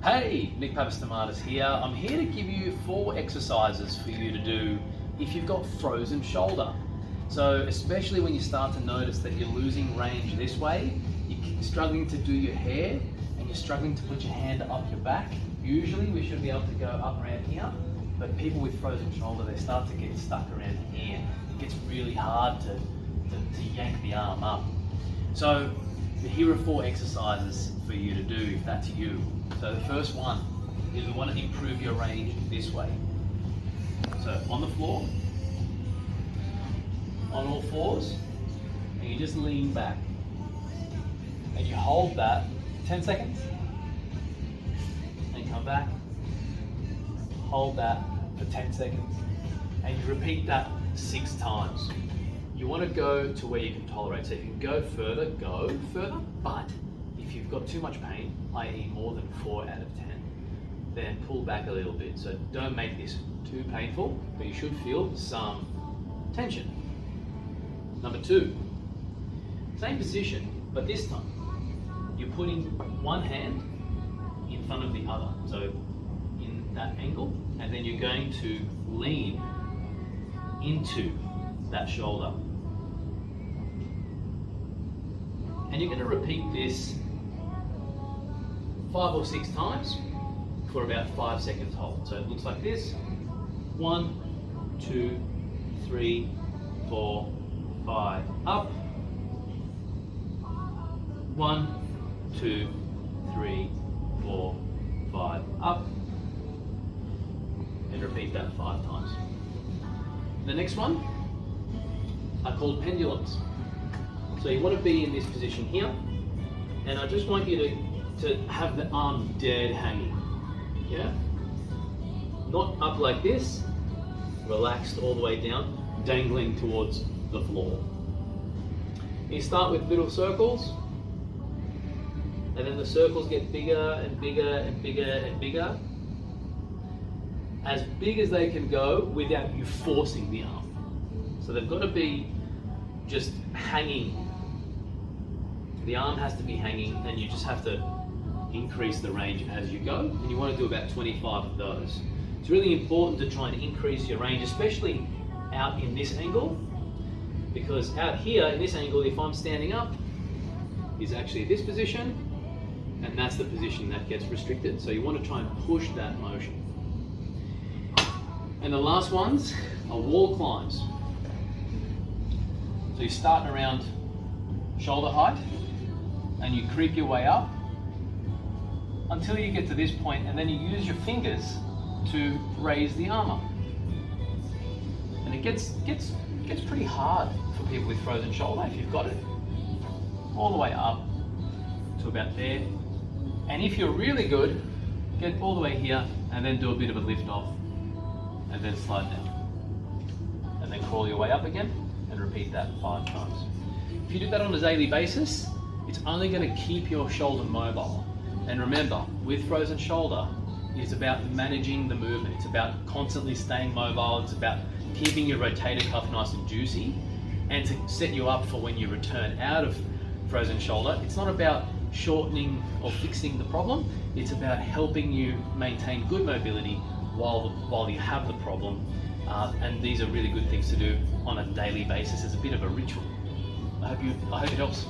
Hey, Nick Papastamatis here. I'm here to give you 4 exercises for you to do if you've got frozen shoulder. So especially when you start to notice that you're losing range this way, you're struggling to do your hair and you're struggling to put your hand up your back. Usually we should be able to go up around here, but people with frozen shoulder, they start to get stuck around here. It gets really hard to yank the arm up. So here are 4 exercises for you to do if that's you. So the first one is we want to improve your range this way. So on the floor, on all fours, and you just lean back. And you hold that 10 seconds, and come back. Hold that for 10 seconds, and you repeat that 6 times. You want to go to where you can tolerate. So if you can go further, but if you've got too much pain, i.e. more than 4 out of 10, then pull back a little bit. So don't make this too painful, but you should feel some tension. Number 2, same position, but this time you're putting one hand in front of the other. So in that angle, and then you're going to lean into that shoulder. And you're going to repeat this 5 or 6 times for about 5 seconds hold. So it looks like this: 1, 2, 3, 4, 5, up. 1, 2, 3, 4, 5, up. And repeat that 5 times. The next one are called pendulums. So you want to be in this position here, and I just want you to have the arm dead hanging, yeah? Not up like this, relaxed all the way down, dangling towards the floor. You start with little circles, and then the circles get bigger and bigger and bigger and bigger, as big as they can go without you forcing the arm. So they've got to be just hanging. The arm has to be hanging, and you just have to increase the range as you go, and you want to do about 25 of those. It's really important to try and increase your range, especially out in this angle, because out here in this angle, if I'm standing up, is actually this position, and that's the position that gets restricted. So you want to try and push that motion. And the last ones are wall climbs. So you start around shoulder height, and you creep your way up until you get to this point, and then you use your fingers to raise the arm up. And it gets pretty hard for people with frozen shoulder if you've got it. All the way up to about there. And if you're really good, get all the way here and then do a bit of a lift off and then slide down. And then crawl your way up again and repeat that 5 times. If you do that on a daily basis, it's only going to keep your shoulder mobile. And remember, with frozen shoulder, it's about managing the movement. It's about constantly staying mobile. It's about keeping your rotator cuff nice and juicy, and to set you up for when you return out of frozen shoulder. It's not about shortening or fixing the problem. It's about helping you maintain good mobility while you have the problem. And these are really good things to do on a daily basis as a bit of a ritual. I hope it helps.